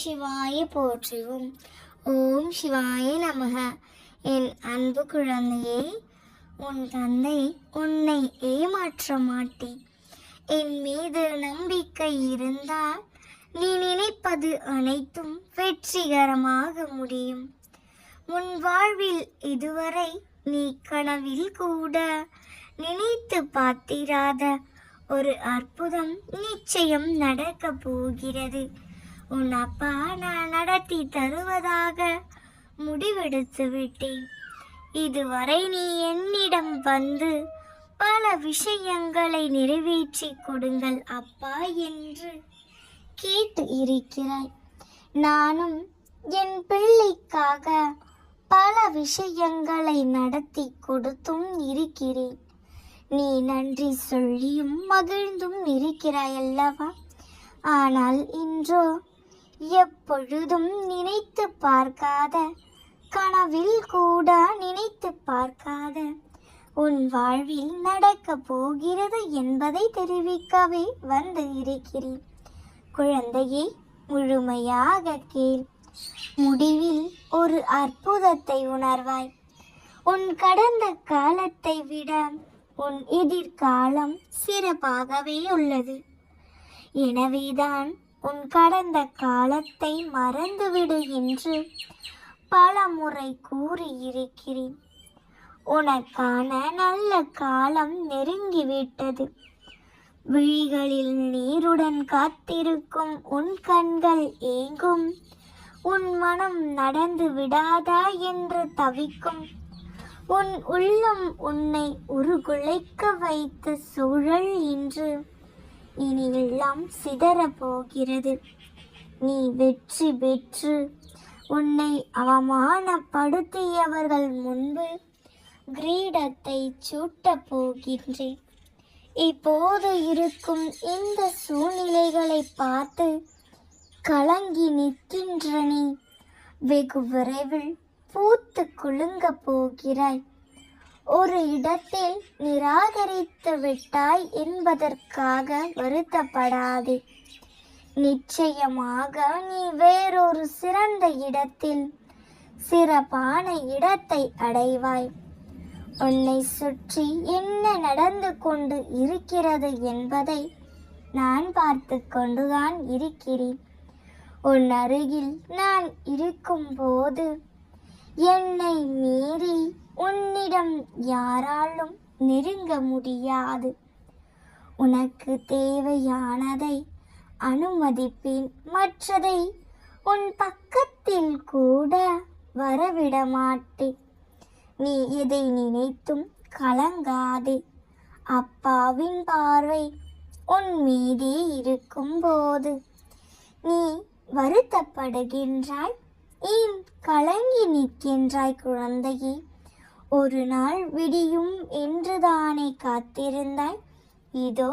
சிவாய போற்றுவோம். ஓம் சிவாய நமக. என் அன்பு குழந்தையே, உன் தந்தை உன்னை ஏமாற்ற மாட்டேன். என் மீது நம்பிக்கை இருந்தால் நீ நினைப்பது அனைத்தும் வெற்றிகரமாக முடியும். உன் வாழ்வில் இதுவரை நீ கனவில் கூட நினைத்து பார்த்திராத ஒரு அற்புதம் நிச்சயம் நடக்க போகிறது. உன் அப்பா நான் நடத்தி தருவதாக முடிவெடுத்து விட்டேன். இதுவரை நீ என்னிடம் வந்து பல விஷயங்களை நிறைவேற்றி கொடுங்கள் அப்பா என்று கேட்டு இருக்கிறாய். நானும் என் பிள்ளைக்காக பல விஷயங்களை நடத்தி கொடுத்தும் இருக்கிறேன். நீ நன்றி சொல்லியும் மகிழ்ந்தும் இருக்கிறாய் அல்லவா? ஆனால் இன்றோ எப்பொழுதும் நினைத்து பார்க்காத, கனவில் கூட நினைத்து பார்க்காத உன் வாழ்வில் நடக்க போகிறது என்பதை தெரிவிக்கவே வந்து இருக்கிறேன். குழந்தையை முழுமையாக கேள். முடிவில் ஒரு அற்புதத்தை உணர்வாய். உன் கடந்த காலத்தை விட உன் எதிர்காலம் சிறப்பாகவே உள்ளது. எனவேதான் உன் கடந்த காலத்தை மறந்துவிடு என்று பல முறை கூறியிருக்கிறேன். உனக்கான நல்ல காலம் நெருங்கிவிட்டது. விழிகளில் நீருடன் காத்திருக்கும் உன் கண்கள் ஏங்கும். உன் மனம் நடந்து விடாதா என்று தவிக்கும். உன் உள்ளம் உன்னை உருகுலைக்க வைத்த சூழல் இன்று இனி எல்லாம் சிதறப் போகிறது. நீ வெற்றி பெற்று உன்னை அவமானப்படுத்தியவர்கள் முன்பு கிரீடத்தை சூட்டப் போகின்றேன். இப்போது இருக்கும் இந்த சூழ்நிலைகளை பார்த்து கலங்கி நிற்கின்ற நீ வெகு விரைவில் பூத்து குலுங்க போகிறாய். ஒரு இடத்தில் நிராகரித்து விட்டாய் என்பதற்காக வருத்தப்படாதே. நிச்சயமாக நீ வேறொரு சிறந்த இடத்தில் சிறப்பான இடத்தை அடைவாய். உன்னை சுற்றி என்ன நடந்து கொண்டு இருக்கிறது என்பதை நான் பார்த்து கொண்டுதான் இருக்கிறேன். உன் அருகில் நான் இருக்கும்போது என்னை மீறி உன்னிடம் யாராலும் நெருங்க முடியாது. உனக்கு தேவையானதை அனுமதிப்பேன், மற்றதை உன் பக்கத்தில் கூட வரவிட மாட்டேன். நீ எதை நினைத்தும் கலங்காதே. அப்பாவின் பார்வை உன் மீதே இருக்கும்போது நீ வருத்தப்படுகின்றாய், ஏன் கலங்கி நிற்கின்றாய் குழந்தையே? ஒரு நாள் விடியும் என்றுதானே காத்திருந்தாய். இதோ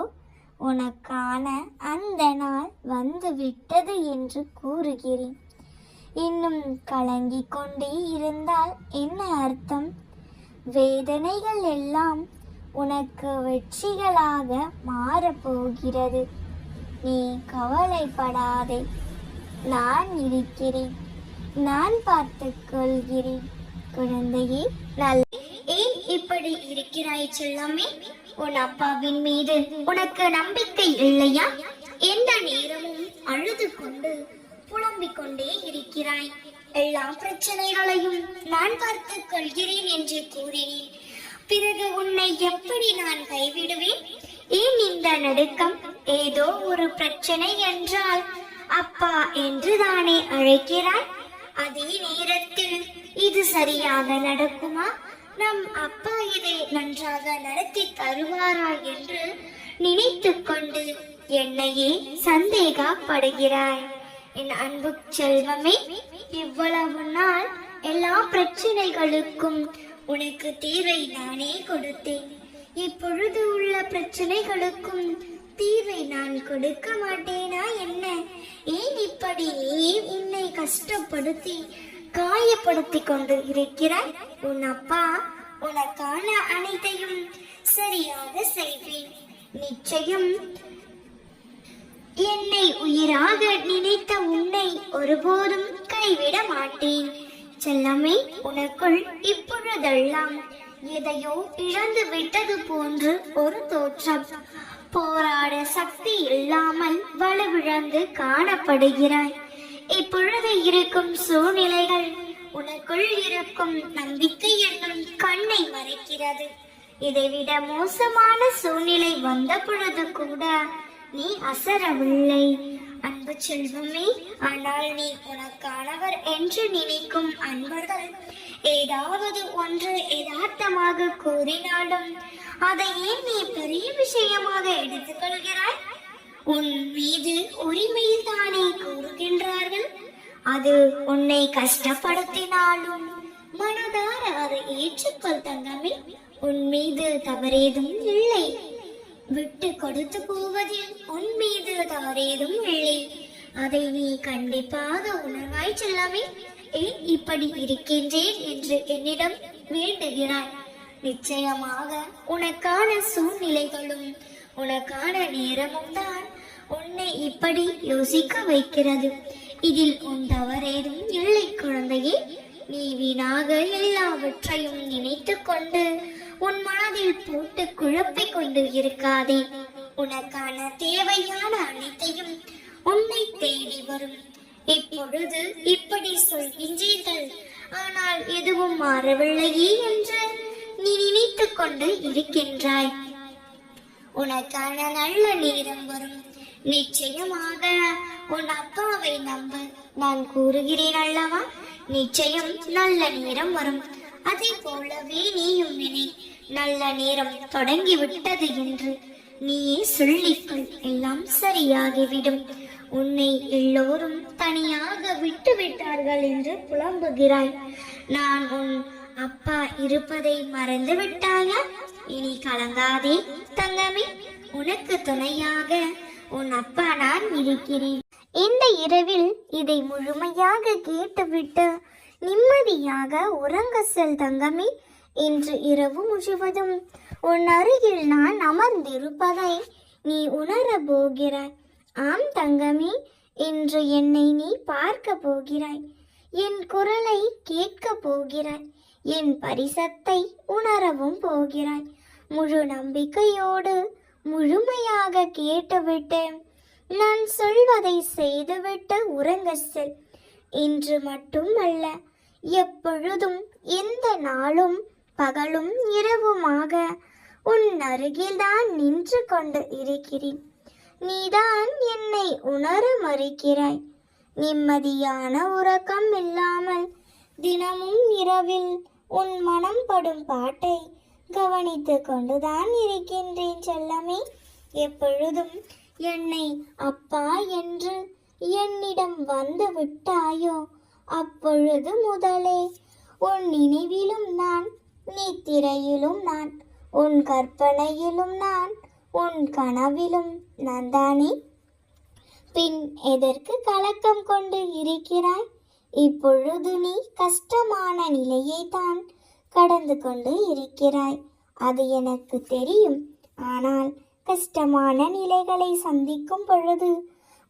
உனக்கான அந்த நாள் வந்து விட்டது என்று கூறுகிறேன். இன்னும் கலங்கிக் கொண்டே இருந்தால் என்ன அர்த்தம்? வேதனைகள் எல்லாம் உனக்கு வெற்றிகளாக மாறப்போகிறது. நீ கவலைப்படாதே. நான் இருக்கிறேன். நான் பார்த்துக் கொள்கிறேன் குழந்தையே. ஏன் இப்படி இருக்கிறாய் செல்லமே? உன் அப்பாவின் மீது உனக்கு நம்பிக்கை இல்லையா? எந்த நேரமும் அழுது கொண்டு புலம்பிக் கொண்டே இருக்கிறாய். எல்லா பிரச்சனைகளையும் நான் பார்த்துக் கொள்கிறேன் என்று கூறினேன். பிறகு உன்னை எப்படி நான் கைவிடுவேன்? ஏன் இந்த நடுக்கம்? ஏதோ ஒரு பிரச்சனை என்றால் அப்பா என்றுதானே அழைக்கிறாய். அதே நேரத்தில் இது சரியாக நடக்குமா? நம் அப்பா இதை நன்றாக நடத்தி தருவாரா என்று நினைத்து கொண்டு என்னையே சந்தேகப்படுகிறாய். என் அன்பு செல்வமே, இவ்வளவு நாள் எல்லா பிரச்சனைகளுக்கும் உனக்கு தீர்வை நானே கொடுத்தேன். இப்பொழுது உள்ள பிரச்சனைகளுக்கும் தீர்வை நான் கொடுக்க மாட்டேனா என்ன? ஏன் இப்படி நீ உன்னை கஷ்டப்படுத்தி காயப்படுத்தி கொண்டு இருக்கிறாய்? உன் அப்பா உனக்கான அனைத்தையும் சரியாக செய்வேன். நிச்சயம் என்னை உயிராக நினைத்த உன்னை ஒருபோதும் கைவிட மாட்டேன். செல்லமே, உனக்குள் இப்பொழுதெல்லாம் எதையோ இழந்து விட்டது போன்று ஒரு தோற்றம். போராட சக்தி இல்லாமல் வலுவிழந்து காணப்படுகிறாய். இப்பொழுது இருக்கும் சூழ்நிலைகள் உனக்குள் இருக்கும் நம்பிக்கை என்னும் கண்ணை மறைக்கிறது. இதைவிட மோசமான சூழ்நிலை வந்த பொழுது கூட நீ அசரவில்லை அன்பு செல்வமே. ஆனால் நீ உனக்கானவர் என்று நினைக்கும் அன்பர்கள் ஏதாவது ஒன்று யதார்த்தமாக கூறினாலும் அதை ஏன் நீ பெரிய விஷயமாக எடுத்துக்கொள்கிறாய்? உன் மீது உரிமையில் தானே கூறுகின்றார்கள். அது உன்னை கஷ்டப்படுத்தினாலும் மனதார அதை ஏற்றுக்கொள் தங்கமே. உன் மீது தவறேதும் இல்லை. விட்டு கொடுத்து போவதில் உன் மீது தவறேதும் இல்லை. அதை நீ கண்டிப்பாக உணர்வாய் செல்லமே. ஏன் இப்படி இருக்கின்றேன் என்று என்னிடம் வேண்டுகிறாய்? நிச்சயமாக உனக்கான சூழ்நிலைகளும் உனக்கான நேரமும் தான் உன்னை இப்படி யோசிக்க வைக்கிறது. இதில் உன் தவறேதும் இல்லை குழந்தையே. நீ வீணாக எல்லாவற்றையும் நினைத்து கொண்டு உன் மனதில் போட்டு குழப்பிக் கொண்டு இருக்காதே. உனக்கான தேவையான அனைத்தையும் உன்னை தேடி வரும். இப்பொழுது இப்படி சொல்கின்றீர்கள், ஆனால் எதுவும் மாறவில்லையே என்று நீ நினைத்து கொண்டு இருக்கின்றாய். உனக்கான நல்ல நேரம் வரும். நிச்சயமாக உன் அப்பாவை நம்ப. நான் கூறுகிறேன் அல்லவா, நிச்சயம் நல்ல நேரம் வரும். அதே போலவே நீயும் நினை, நல்ல நேரம் தொடங்கிவிட்டது என்று நீயே சொல்லிக்கொள். எல்லாம் சரியாகிவிடும். உன்னை எல்லோரும் தனியாக விட்டு விட்டார்கள் என்று புலம்புகிறாய். நான் உன் அப்பா இருப்பதை மறந்து விட்டாயா? இனி கலங்காதே தங்கமே. உனக்கு துணையாக உன் அப்பா நான் இருக்கிறேன். இந்த இரவில் இதை முழுமையாக கேட்டுவிட்டு நிம்மதியாக உறங்க செல் தங்கமே. இன்று இரவு முழுவதும் உன் அருகில் நான் அமர்ந்திருப்பதை நீ உணர போகிறாய். ஆம் தங்கமே, இன்று என்னை நீ பார்க்க போகிறாய். என் குரலை கேட்க போகிறாய். என் பரிசத்தை உணரவும் போகிறாய். முழு நம்பிக்கையோடு முழுமையாக கேட்டுவிட்டு நான் சொல்வதை செய்துவிட்டு உறங்க செல். இன்று மட்டும் அல்ல, எப்பொழுதும் எந்த நாளும் பகலும் இரவுமாக உன் அருகில்தான் நின்று கொண்டு இருக்கிறேன். நீதான் என்னை உணர மறுக்கிறாய். நிம்மதியான உறக்கம் இல்லாமல் தினமும் இரவில் உன் மனம் படும் பாட்டை கவனித்து கொண்டுதான் இருக்கின்றேன் செல்லமே. எப்பொழுதும் என்னை அப்பா என்று என்னிடம் வந்து விட்டாயோ அப்பொழுது முதலே உன் நினைவிலும் நான், நித்திரையிலும் நான், உன் கற்பனையிலும் நான், உன் கனவிலும் நான் தானே. பின் எதற்கு கலக்கம் கொண்டு இருக்கிறாய்? இப்பொழுது நீ கஷ்டமான நிலையை தான் கடந்து கொண்டு இருக்கிறாய். அது எனக்கு தெரியும். ஆனால் கஷ்டமான நிலைகளை சந்திக்கும் பொழுது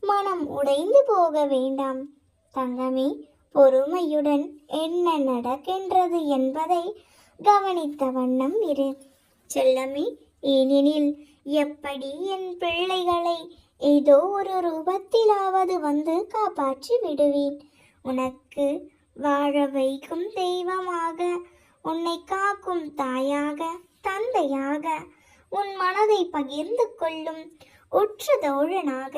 மனம் உடைந்து போக வேண்டாம் தங்கமே. பொறுமையுடன் என்ன நடக்கின்றது என்பதை கவனித்த வண்ணம் இரு செல்லமே. ஏனெனில் எப்படி என் பிள்ளைகளை ஏதோ ஒரு ரூபத்திலாவது வந்து காப்பாற்றி விடுவேன். உனக்கு வாழ வைக்கும் தெய்வமாக, உன்னை காக்கும் தாயாக, தந்தையாக, உன் மனதை பகிர்ந்து கொள்ளும் உற்ற தோழனாக,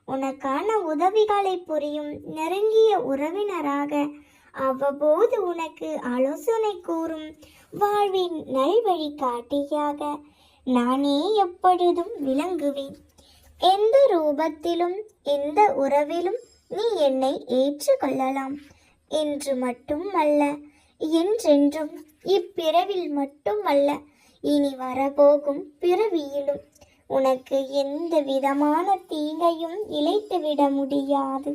உனக்கான உதவிகளை புரியும் நெருங்கிய உறவினராக, அவ்வப்போது உனக்கு ஆலோசனை கூறும் வாழ்வின் நல்வழி காட்டியாக நானே எப்பொழுதும் விளங்குவேன். எந்த ரூபத்திலும் எந்த உறவிலும் நீ என்னை ஏற்றுக்கொள்ளலாம். இன்று மட்டும் அல்ல, என்றென்றும், இப்பிறவில் மட்டும் அல்ல, இனி வரப்போகும் பிறவியிலும் உனக்கு எந்த விதமான தீங்கையும் இழைத்துவிட முடியாது.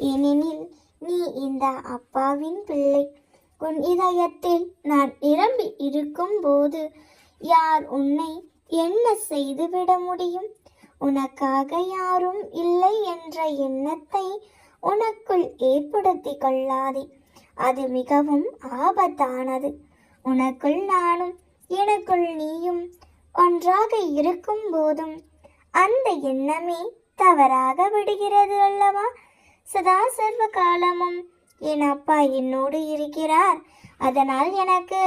ஏனெனில் நீ இந்த அப்பாவின் பிள்ளை. உன் இதயத்தில் நான் நிரம்பி இருக்கும் போது யார் உன்னை என்ன செய்துவிட முடியும்? உனக்காக யாரும் இல்லை என்ற எண்ணத்தை உனக்குள் ஏற்படுத்தி கொள்ளாதே. அது மிகவும் ஆபத்தானது. உனக்குள் நானும் எனக்குள் நீயும் ஒன்றாக இருக்கும் போதும் அந்த எண்ணமே தவறாக விடுகிறது அல்லவா? சதா சர்வ காலமும் என் அப்பா என்னோடு இருக்கிறார், அதனால் எனக்கு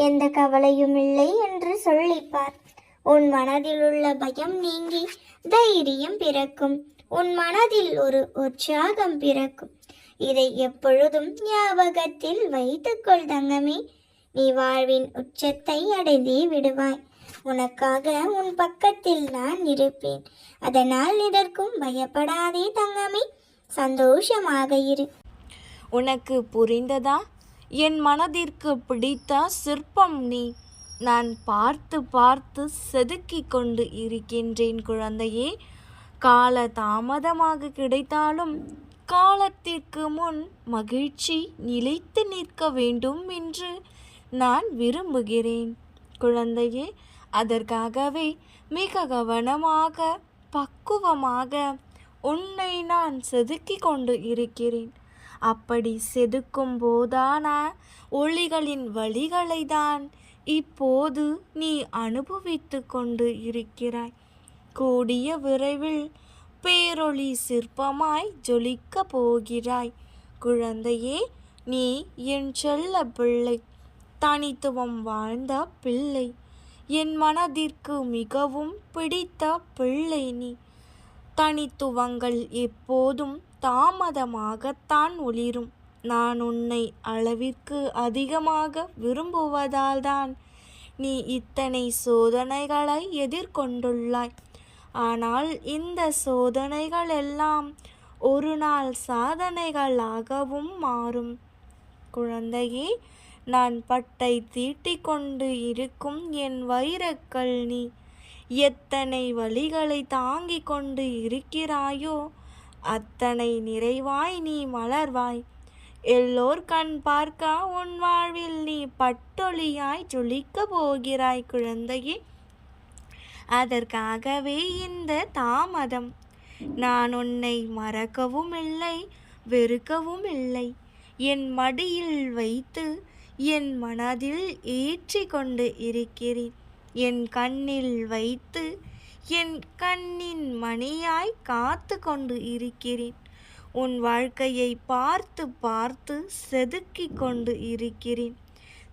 எந்த கவலையும் இல்லை என்று சொல்லிப்பார். உன் மனதில் உள்ள பயம் நீங்கி தைரியம் பிறக்கும். உன் மனதில் ஒரு உற்சாகம் பிறக்கும். இதை எப்பொழுதும் ஞாபகத்தில் வைத்துக்கொள் தங்கமே. நீ வாழ்வின் உச்சத்தை அடைந்தே விடுவாய். உனக்காக உன் பக்கத்தில் நான் இருப்பேன். அதனால் இதற்கும் பயப்படாதே தங்கமே. சந்தோஷமாக இரு. உனக்கு புரிந்ததா? என் மனதிற்கு பிடித்த சிற்பம் நீ. நான் பார்த்து பார்த்து செதுக்கிக் கொண்டு இருக்கின்றேன் குழந்தையே. கால தாமதமாக கிடைத்தாலும் காலத்திற்கு முன் மகிழ்ச்சி நிலைத்து நிற்க வேண்டும் என்று நான் விரும்புகிறேன் குழந்தையே. அதற்காகவே மிக கவனமாக பக்குவமாக உன்னை நான் செதுக்கிக் கொண்டு இருக்கிறேன். அப்படி செதுக்கும் போதான ஒளிகளின் வழிகளை தான் இப்போது நீ அனுபவித்து கொண்டு இருக்கிறாய். கூடிய விரைவில் பேரொளி சிற்பமாய் ஜொலிக்க போகிறாய் குழந்தையே. நீ என் செல்ல பிள்ளை, தனித்துவம் வாழ்ந்த பிள்ளை, என் மனதிற்கு மிகவும் பிடித்த பிள்ளை நீ. தனித்துவங்கள் எப்போதும் தாமதமாகத்தான் ஒளிரும். நான் உன்னை அளவிற்கு அதிகமாக விரும்புவதால் தான் நீ இத்தனை சோதனைகளை எதிர்கொண்டுள்ளாய். ஆனால் இந்த சோதனைகள் எல்லாம் ஒரு நாள் சாதனைகளாகவும் மாறும் குழந்தையே. நான் பட்டை தீட்டிக் கொண்டு இருக்கும் என் வைரக்கல் நீ. எத்தனை வழிகளை தாங்கிக் கொண்டு இருக்கிறாயோ அத்தனை நிறைவாய் நீ மலர்வாய். எல்லோர் கண் பார்க்க உன் வாழ்வில் நீ பட்டொளியாய் ஜொலிக்க போகிறாய் குழந்தையே. அதற்காகவே இந்த தாமதம். நான் உன்னை மறக்கவும் இல்லை, வெறுக்கவும் இல்லை. என் மடியில் வைத்து என் மனதில் ஏற்றி கொண்டு இருக்கிறேன். என் கண்ணில் வைத்து என் கண்ணின் மணியாய் காத்து கொண்டு இருக்கிறேன். உன் வாழ்க்கையை பார்த்து பார்த்து செதுக்கிக் கொண்டு இருக்கிறேன்.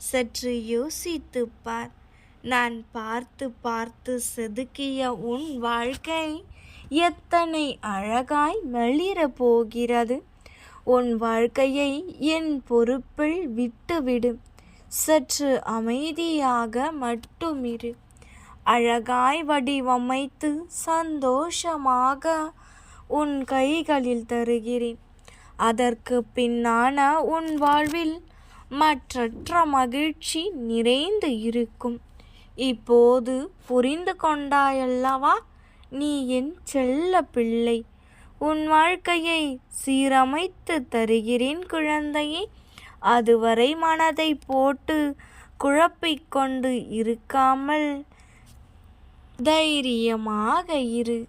சற்று யோசித்து பார். நான் பார்த்து பார்த்து செதுக்கிய உன் வாழ்க்கை எத்தனை அழகாய் மெளிர போகிறது. உன் வாழ்க்கையை என் பொறுப்பில் விட்டுவிடு. சற்று அமைதியாக மட்டுமிரு. அழகாய் வடிவமைத்து சந்தோஷமாக உன் கைகளில் தருகிறேன். அதற்கு பின்னான உன் வாழ்வில் மற்றற்ற மகிழ்ச்சி நிறைந்து இருக்கும். இப்போது புரிந்து கொண்டாயல்லவா? நீ என் செல்ல பிள்ளை. உன் வாழ்க்கையை சீரமைத்து தருகிறேன் குழந்தையே. அதுவரை மனதை போட்டு குழப்பிக்கொண்டு இருக்காமல் தைரியமாக இரு.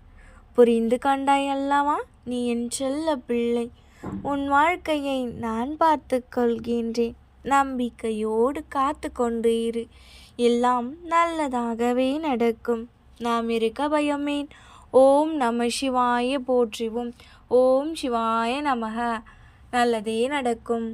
புரிந்து கொண்டாயல்லவா? நீ என் செல்ல பிள்ளை. உன் வாழ்க்கையை நான் பார்த்து கொள்கின்றேன். நம்பிக்கையோடு காத்து கொண்டு இரு. எல்லாம் நல்லதாகவே நடக்கும். நாம் இருக்க பயமேன். ஓம் நம சிவாய போற்றிவோம். ஓம் சிவாய நமக. நல்லதே நடக்கும்.